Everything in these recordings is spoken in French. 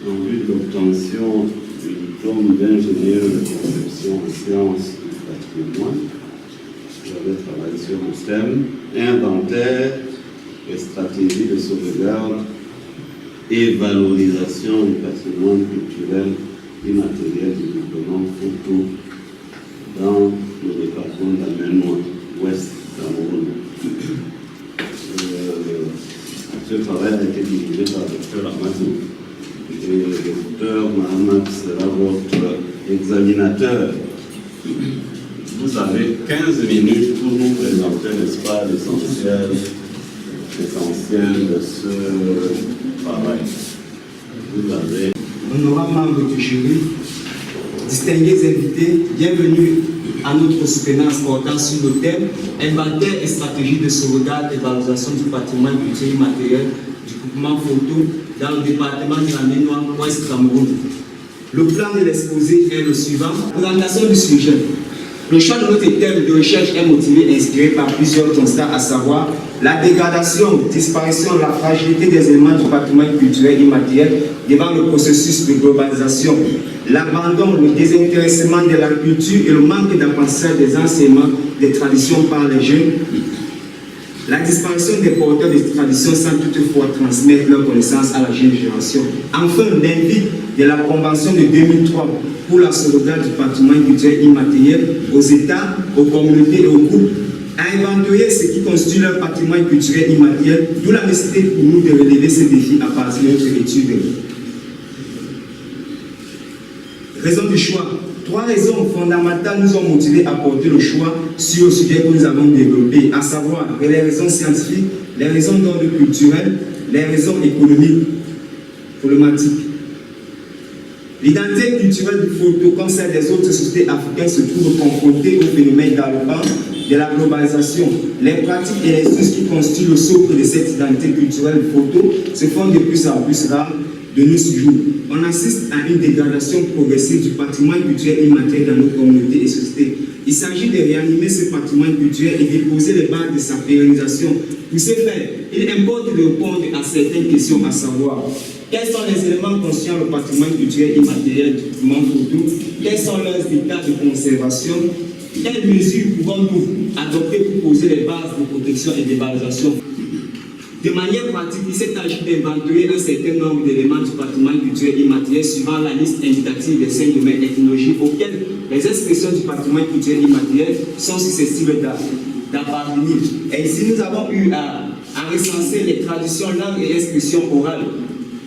En vue de l'obtention du diplôme d'ingénieur de conception en sciences du patrimoine, j'avais travaillé sur le thème inventaire et stratégie de sauvegarde et valorisation du patrimoine culturel immatériel du mouvement photo dans le département d'Amenois, ouest Cameroun. Ce travail a été dirigé par le Dr Amadou. Et le docteur Mahamat sera votre examinateur. Vous avez 15 minutes pour nous présenter, n'est-ce pas, l'essentiel de ce travail. Vous avez... Honorables membres du jury, distingués invités, bienvenue à notre soutenance portant sur le thème inventaire et stratégie de sauvegarde et valorisation du patrimoine culturel immatériel du groupement photo dans le département de l'Amenois ouest Cameroun. Le plan de l'exposé est le suivant. Présentation du sujet. Le choix de notre thème de recherche est motivé et inspiré par plusieurs constats, à savoir la dégradation, disparition, la fragilité des éléments du patrimoine culturel immatériel devant le processus de globalisation, l'abandon, le désintéressement de la culture et le manque d'apprentissage des enseignements des traditions par les jeunes, la disparition des porteurs de traditions sans toutefois transmettre leurs connaissances à la jeune génération. Enfin, l'invite de la Convention de 2003 pour la sauvegarde du patrimoine culturel immatériel aux États, aux communautés et aux groupes à inventorier ce qui constitue leur patrimoine culturel immatériel, d'où la nécessité pour nous de relever ces défis à partir de notre étude. Raison du choix. 3 raisons fondamentales nous ont motivés à porter le choix sur le sujet que nous avons développé, à savoir les raisons scientifiques, les raisons d'ordre culturel, les raisons économiques, problématiques. L'identité culturelle du photo, comme celle des autres sociétés africaines, se trouve confrontée au phénomène galopant de la globalisation. Les pratiques et les sources qui constituent le socle de cette identité culturelle du photo se font de plus en plus rares de nos jours. On assiste à une dégradation progressive du patrimoine culturel immatériel dans nos communautés et sociétés. Il s'agit de réanimer ce patrimoine culturel et de poser les bases de sa pérennisation. Pour ce faire, il importe de répondre à certaines questions, à savoir quels sont les éléments constituant le patrimoine culturel immatériel du document photo, quels sont leurs états de conservation, quelles mesures pouvons-nous adopter pour poser les bases de protection et de valorisation. De manière pratique, il s'est agi d'inventorier un certain nombre d'éléments du patrimoine culturel immatériel suivant la liste indicative des 5 domaines ethnologiques auxquels les expressions du patrimoine culturel immatériel sont susceptibles d'appartenir. Et ici, nous avons eu à recenser les traditions, langues et expressions orales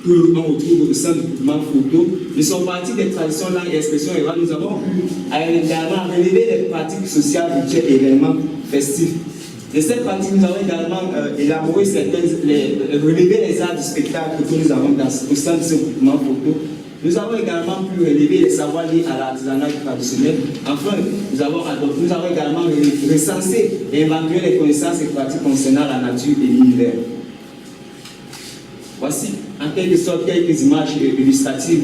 que l'on retrouve au sein du document photo. Nous sommes partis des traditions, langues et expressions orales. Nous avons eu à également relever les pratiques sociales, rituelles et événements festifs. De cette pratique, nous avons également élaboré relevé les arts du spectacle que nous avons au sein de ce groupement photo. Nous avons également pu relever les savoirs liés à l'artisanat traditionnel. Enfin, nous avons également recensé et évalué les connaissances et pratiques concernant la nature et l'univers. Voici en quelque sorte quelques images illustratives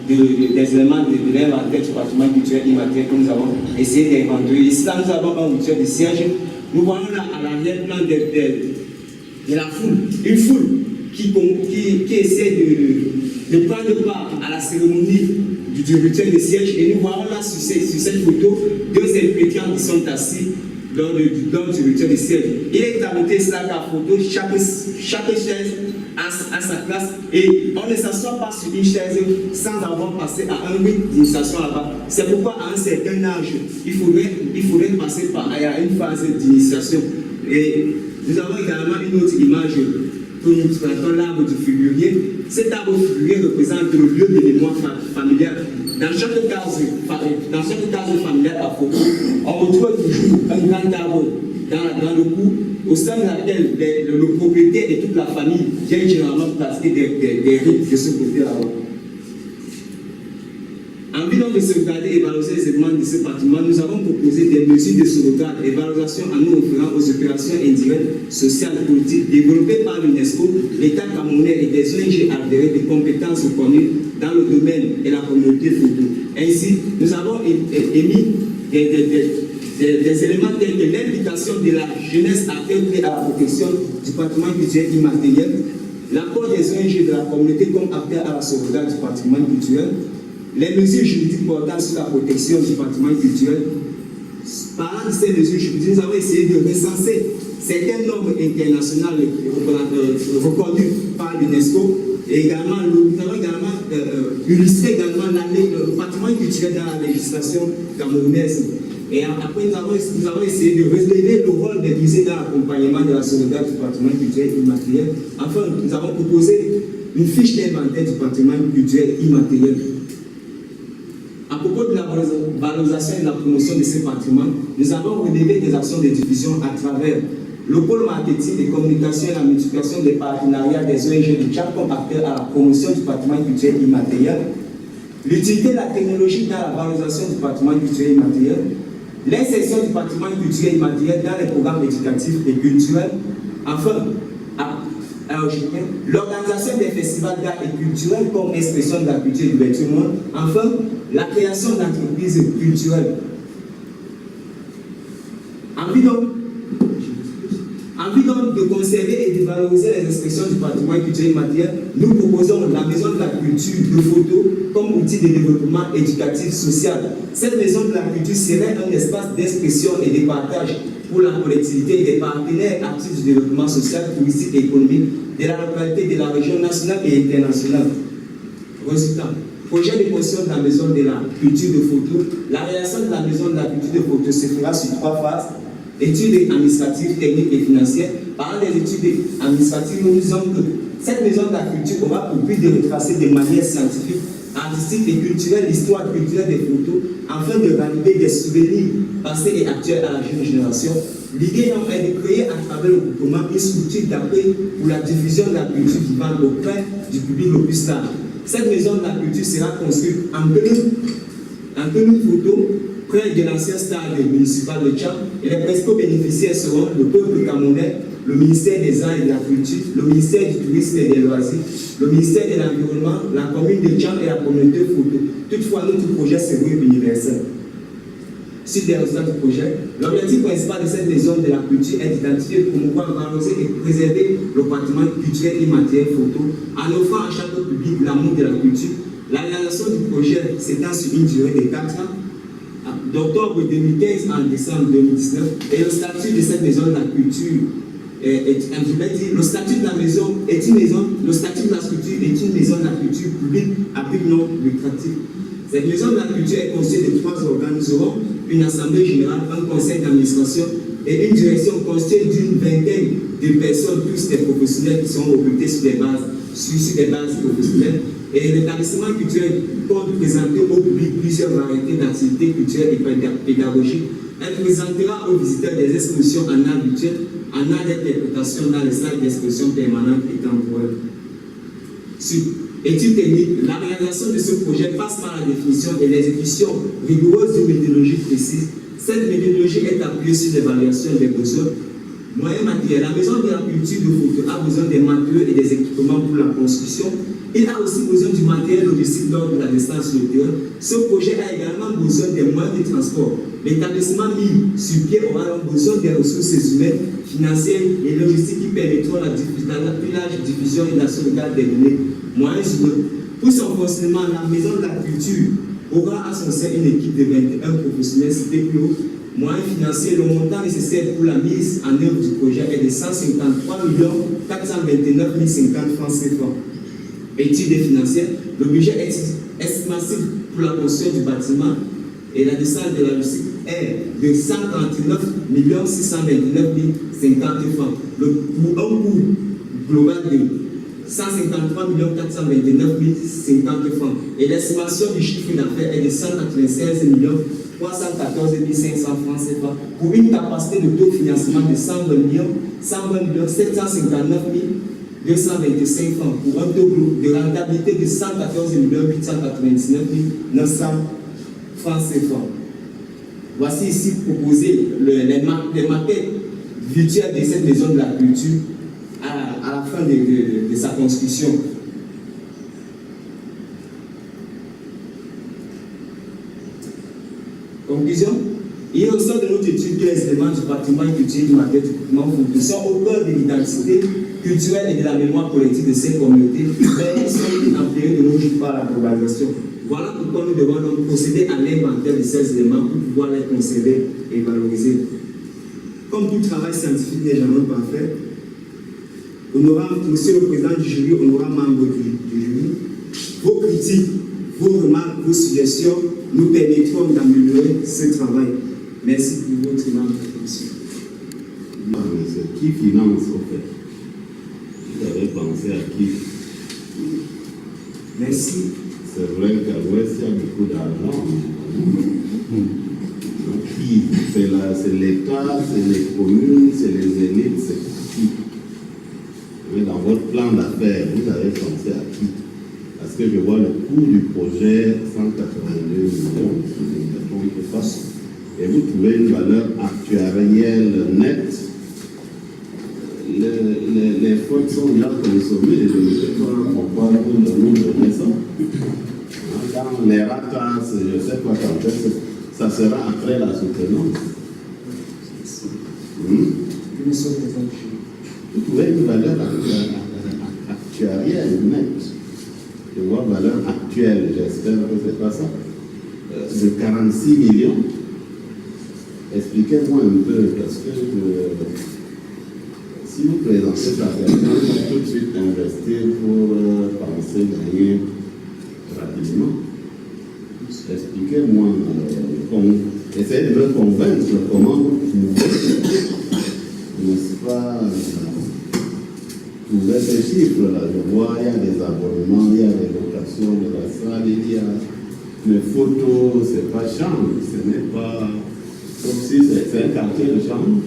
des éléments de l'inventaire du patrimoine culturel immatériel que nous avons essayé d'inventer. Ici, là, nous avons un rituel de siège. Nous voyons là à l'arrière-plan de la foule, une foule qui essaie de prendre part à la cérémonie du rituel de siège. Et nous voyons là sur cette photo deux impétrants qui sont assis lors du rituel de siège. Il est à noter cela qu'à photo, chaque chaise a sa place et on ne s'assoit pas sur une chaise sans avoir passé à un rite d'initiation là-bas. C'est pourquoi à un certain âge, il faudrait passer par une phase d'initiation. Et nous avons également une autre image que nous traitons l'arbre du figurier. Cet arbre figurier représente le lieu de mémoire familiale. Dans chaque case familiale à photo, on retrouve toujours un grand arbre dans le cou, au sein de laquelle le propriétaire et toute la famille viennent généralement placer des rites de ce côté-là. En vue de sauvegarder et valoriser les éléments de ce patrimoine, nous avons proposé des mesures de sauvegarde et valorisation en nous référant aux opérations indirectes, sociales et politiques développées par l'UNESCO, l'État camerounais et des ONG avérées de compétences reconnues dans le domaine et la communauté photo. Ainsi, nous avons émis des éléments tels que l'implication de la jeunesse actée à la protection du patrimoine culturel immatériel, l'apport des ONG de la communauté comme acteurs à la sauvegarde du patrimoine culturel, les mesures juridiques portant sur la protection du patrimoine culturel. Parlant de ces mesures juridiques, nous avons essayé de recenser certaines normes internationales reconnues par l'UNESCO et également, nous avons également illustré le patrimoine culturel dans la législation camerounaise. Et après, nous avons essayé de relever le rôle des musées dans l'accompagnement de la sauvegarde du patrimoine culturel immatériel. Enfin, nous avons proposé une fiche d'inventaire du patrimoine culturel immatériel. À propos de la valorisation et de la promotion de ces patrimoines, nous avons relevé des actions de diffusion à travers le pôle marketing, des communications et la multiplication des partenariats des ONG de chaque comme acteur à la promotion du patrimoine culturel immatériel, l'utilité de la technologie dans la valorisation du patrimoine culturel immatériel, l'insertion du patrimoine culturel immatériel dans les programmes éducatifs et culturels, enfin, l'organisation des festivals d'art et culturels comme expression de la culture et du bâtiment, enfin, la création d'entreprises culturelles. En vue donc de conserver et de valoriser les expressions du patrimoine culturel immatériel, nous proposons la maison de la culture de photo comme outil de développement éducatif social. Cette maison de la culture serait un espace d'expression et de partage pour la collectivité et des partenaires actifs du développement social, touristique et économique de la localité, de la région nationale et internationale. Résultat. Projet de construction de la maison de la culture de photo. La réalisation de la maison de la culture de photo se fera sur 3 phases. Études administratives, techniques et financières. Parlant des études administratives, nous disons que cette maison de la culture aura pour but de retracer de manière scientifique, artistique et culturelle l'histoire culturelle des photos afin de ranimer des souvenirs passés et actuels à la jeune génération. L'idée est de créer à travers le groupement une structure d'appui pour la diffusion de la culture vivante auprès du public le plus large. Cette maison de la culture sera construite en tenue photo près de l'ancien stade municipal de Tcham et les principaux bénéficiaires seront le peuple camerounais, le ministère des Arts et de la Culture, le ministère du Tourisme et des Loisirs, le ministère de l'Environnement, la commune de Tcham et la communauté photo. Toutefois, notre projet se veut universel. Suite des résultats du projet, l'objectif principal de cette maison de la culture est d'identifier, promouvoir, valoriser et préserver le patrimoine culturel immatériel photo en offrant à chaque public l'amour de la culture. La réalisation du projet s'étend sur une durée de 4 ans, d'octobre 2015 à décembre 2019, et le statut de cette maison de la culture le statut de la maison est une maison, le statut de la structure est une maison de la culture publique à but non lucratif. Cette maison de la culture est constituée de 3 organes. Nous aurons une assemblée générale, un conseil d'administration et une direction constituée d'une vingtaine de personnes, tous des professionnels qui sont recrutés sur des bases professionnelles. Et l'établissement culturel compte présenter au public plusieurs variétés d'activités culturelles et pédagogiques. Elle présentera aux visiteurs des expositions en art virtuel, en art d'interprétation dans les salles d'exposition permanentes et temporaires. Sur études techniques, la réalisation de ce projet passe par la définition et l'exécution rigoureuse d'une méthodologie précise. Cette méthodologie est appuyée sur l'évaluation des besoins moyens matériels. La maison de la culture de photo a besoin des matériaux et des équipements pour la construction. Il a aussi besoin du matériel logistique lors de la distance sur le terrain. Ce projet a également besoin des moyens de transport. L'établissement mis sur pied aura donc besoin des ressources humaines, financières et logistiques qui permettront la plus large diffusion et la sauvegarde des données. Moyens humains. Pour son fonctionnement, la Maison de la Culture aura à son sein une équipe de 21 professionnels cités plus haut. Moyens financiers, le montant nécessaire pour la mise en œuvre du projet est de 153 429 050 francs CFA. Études financières, le budget est estimatif pour la construction du bâtiment et la descente de la musique est de 139 629 050 francs. Pour un coût global de 153 429 050 francs. Et l'estimation du chiffre d'affaires est de 196 314 500 francs CFA pour une capacité de taux de financement de 120 759 225 francs pour un taux de rentabilité de 114 899 900 francs CFA. Voici ici proposé les maquettes virtuelles de cette maison de la culture à la fin de sa construction. Conclusion, il ressort de notre étude que les éléments du patrimoine culturel du maquette d'équipement photo sont au cœur de l'identité culturelle et de la mémoire collective de ces communautés, mais ils sont employés de nos jours par la globalisation. Voilà pourquoi nous devons donc procéder à l'inventaire de ces éléments pour pouvoir les conserver et valoriser. Comme tout travail scientifique n'est jamais parfait, Monsieur le Président du jury, honorable membre du jury, vos critiques, vos remarques, vos suggestions nous permettront d'améliorer ce travail. Merci pour votre attention. Qui finance en fait? Vous avez pensé à qui? Merci. C'est vrai qu'à l'Ouest, il y a beaucoup d'argent. Qui? C'est l'État, c'est les communes, c'est les élites, c'est qui? Mais dans votre plan d'affaires, vous avez pensé à qui? Parce que je vois le coût du projet, 182 millions, et vous trouvez une valeur actuarielle nette. Les fautes sont bien consommées, et je ne sais pas pourquoi vous nous donnez ça. Dans les ratas, je ne sais pas quand est-ce que ça sera après la soutenance. Vous trouvez une valeur actuarielle nette. Je vois valeur actuelle, j'espère que ce n'est pas ça, de 46 millions. Expliquez-moi un peu, parce que si vous présentez ça, on va tout de suite investir pour penser gagner rapidement. Expliquez-moi, essayez de me convaincre comment vous pouvez, n'est-ce pas, trouver ces chiffres-là. Je vois, il y a des abonnements, il y a des locations de la salle, il y a les photos, c'est pas chambre, ce n'est pas comme si c'est un quartier de chambre.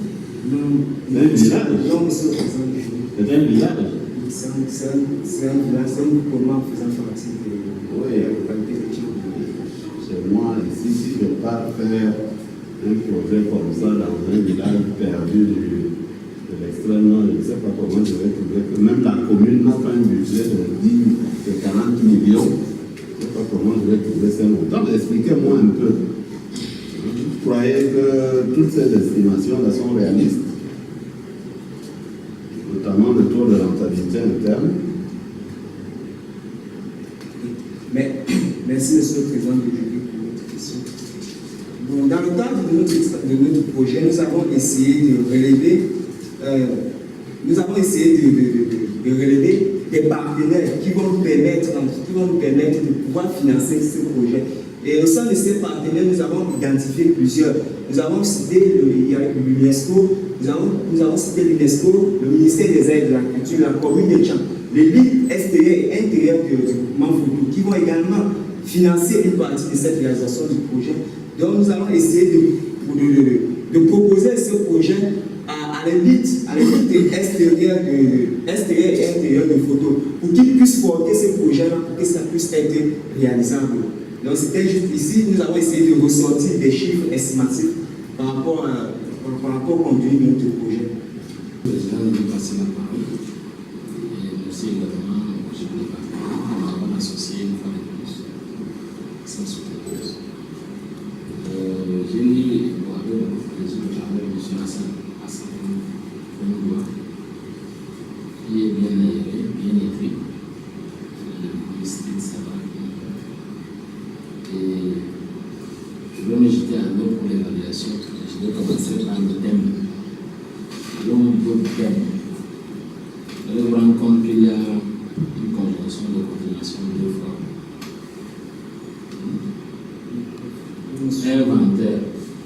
Non, c'est un village. Non, monsieur le Président du jury. C'est un village. C'est un village, c'est un groupement faisant partie de la localité de Tchibou. Chez moi, ici, si je pars faire un projet comme ça dans un village perdu de l'extrême nord, je ne sais pas comment je vais trouver. Même la commune n'a pas un budget de 40 millions. Je ne sais pas comment je vais trouver ces montants. Expliquez-moi un peu. Vous croyez que toutes ces estimations-là sont réalistes, notamment le taux de rentabilité interne? Mais, merci, monsieur le Président du jury, pour votre question. Bon, dans le cadre de notre projet, nous avons essayé de relever, des partenaires qui vont nous permettre de pouvoir financer ce projet. Et au sein de ces partenaires, nous avons identifié plusieurs. Nous avons cité l'UNESCO, nous avons cité l'UNESCO, le ministère des Arts et de la Culture, la commune de Tchang, les ligues extérieures et intérieures du groupement photo qui vont également financer une partie de cette réalisation du projet. Donc nous allons essayer de proposer ce projet à l'élite extérieure et intérieure de photos pour qu'ils puissent porter ce projet-là, pour que ça puisse être réalisable. Donc c'était juste ici, nous avons essayé de ressortir des chiffres estimatifs par rapport au contenu de notre projet. Le président nous passer la parole. Et merci également au chef de partenaire de m'avoir associé une fois de plus sans sous-traitance. J'ai mis pour avoir résoudre le travail de M. Hassan Fondoua, qui est bien aéré, bien écrit. Le ministère de sa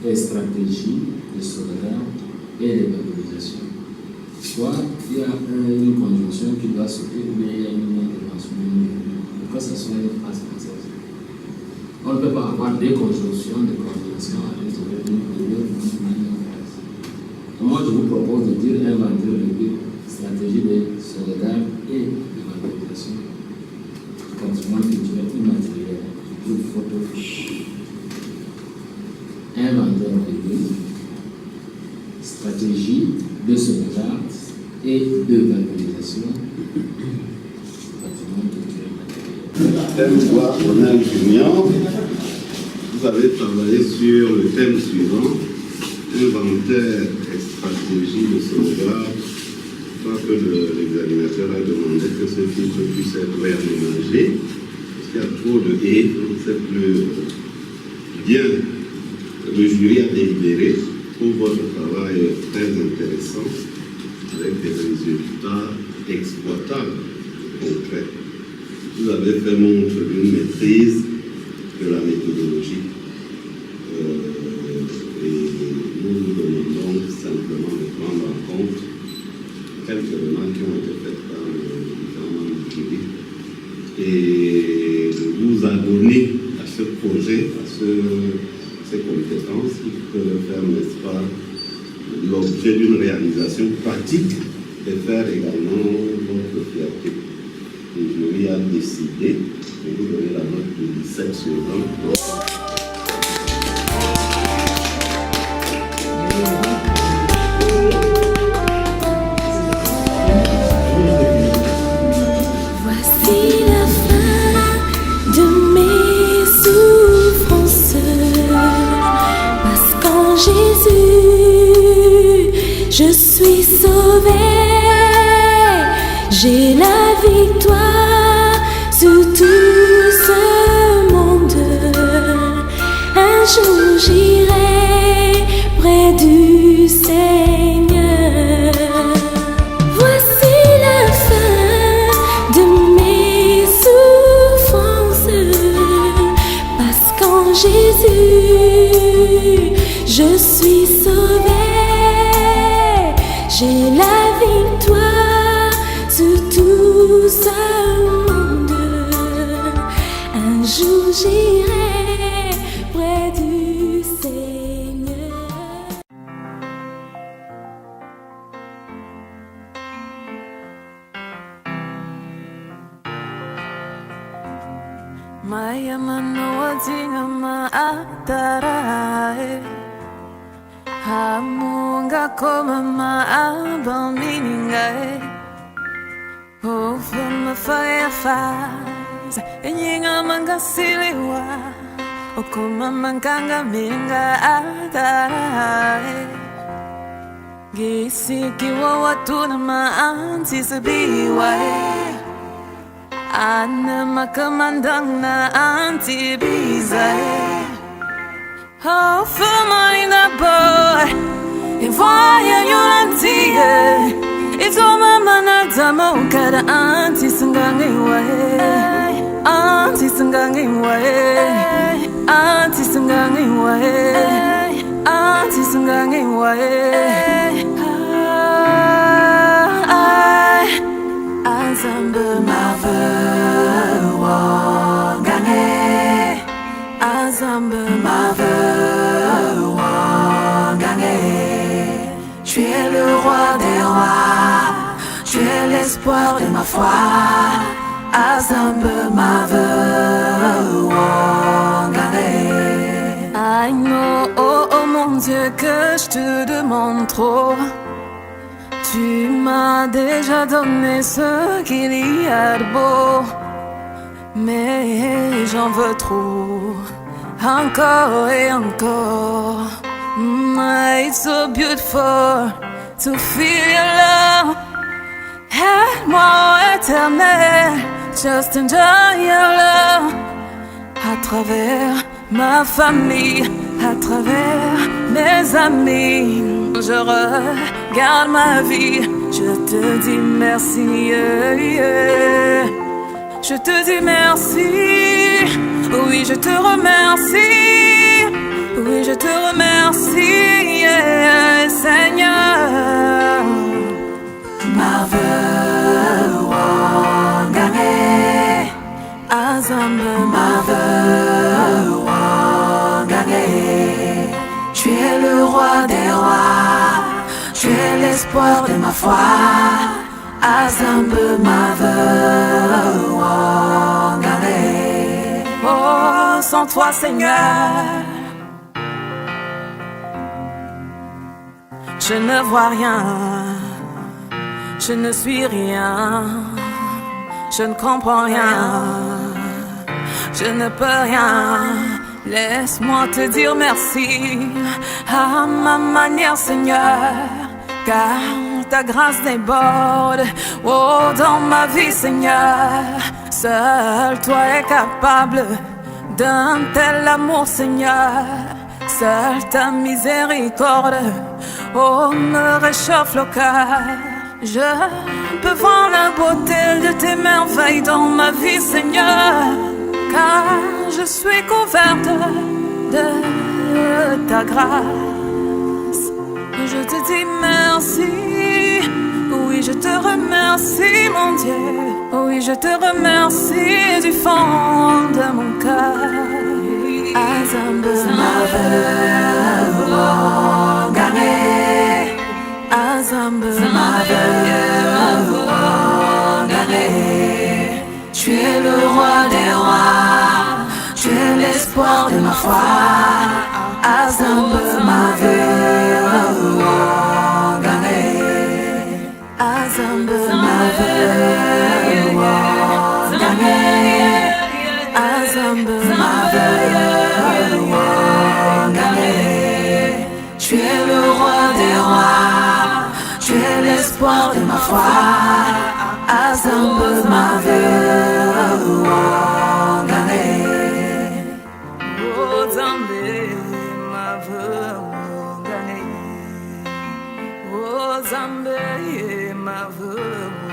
et stratégie de sauvegarde et de valorisation. Soit il y a une conjonction qui doit sauter ou bien il y a une intervention. Que ce soit une phrase française. On ne peut pas avoir des conjonctions de coordination à l'intérieur d'une phrase. Moi, je vous propose de dire inventer le but, stratégie de sauvegarde et de valorisation. Patrimoine culturel immatériel, une photo. Inventaire de but, stratégie de sauvegarde et de valorisation. Thème quoi, Ronald Junior, vous avez travaillé sur le thème suivant, inventaire et stratégie de sauvegarde. Je crois que l'examinateur a demandé que ce titre puisse être réaménagé, parce qu'il y a trop de haies, on ne sait plus bien. Le jury a délibéré pour votre travail très intéressant, avec des résultats exploitables, concrets. Vous avez fait montre d'une maîtrise de la méthodologie. Et nous nous demandons simplement de prendre en compte quelques remarques qui ont été faites par les différents membres du jury et de vous adonner à ce projet, à ces compétences qui peuvent faire, n'est-ce pas, l'objet d'une réalisation pratique et faire également votre fierté. Le jury a décidé de vous donner la note de 17 sur 20. Voici la fin de mes souffrances, parce qu'en Jésus, je suis sauvée. J'ai la victoire sur tout ce monde. Un jour j'irai près du Seigneur. Voici la fin de mes souffrances, parce qu'en Jésus, je suis sauvée. J'ai la victoire sur tout ce monde. Un jour j'irai près du Seigneur. Maya manoatinga maatarai Hamunga koma maabaminingai Ofuma fireflies Enyinga mangasiliwa Okuma mankanga minga atarai Gisikiwa watuna maanti sabiwai Ana makamandang na anti bizay Ofuma ina boy Ivaya yulantiye Izoma manadama ukada anti sangangi wae Anti sangangi wae Anti sangangi wae Anti sangangi wae Azamba mave wangange Azamba mave wangange Tu es le roi des rois Tu es l'espoir de ma foi Azamba mave wangange I know, oh, oh mon Dieu que je te demande trop Tu m'as déjà donné ce qu'il y a de beau Mais j'en veux trop Encore et encore It's so beautiful to feel your love Aide-moi éternel Just enjoy your love À travers ma famille À travers mes amis Je regarde ma vie Je te dis merci Je te dis merci Oui je te remercie Oui, je te remercie, Seigneur. Ma veuve wangane, Azambe ma veuve wangane. Tu es le roi des rois, tu es l'espoir de ma foi. Azambe ma veuve wangane. Oh, sans toi, Seigneur, je ne vois rien, je ne suis rien, je ne comprends rien, je ne peux rien. Laisse-moi te dire merci à ma manière, Seigneur, car ta grâce déborde, oh, dans ma vie, Seigneur. Seul toi es capable d'un tel amour, Seigneur. Seule ta miséricorde, oh, me réchauffe le cœur. Je peux voir la beauté de tes merveilles dans ma vie, Seigneur, car je suis couverte de ta grâce. Je te dis merci, oui, je te remercie, mon Dieu. Oui, je te remercie du fond de mon cœur. Azambe ma veuve wangane, Azambe ma veuve wangane. Tu es le roi des rois, tu es l'espoir de ma foi. Azambe ma veuve wangane, Azambe ma veuve wangane, Azambe ma veuve wangane. Tu es le roi des rois, tu es l'espoir de ma foi. Azambe ma veuve wangane. Oh, Zambe ma veuve wangane. Oh, Zambe ma veuve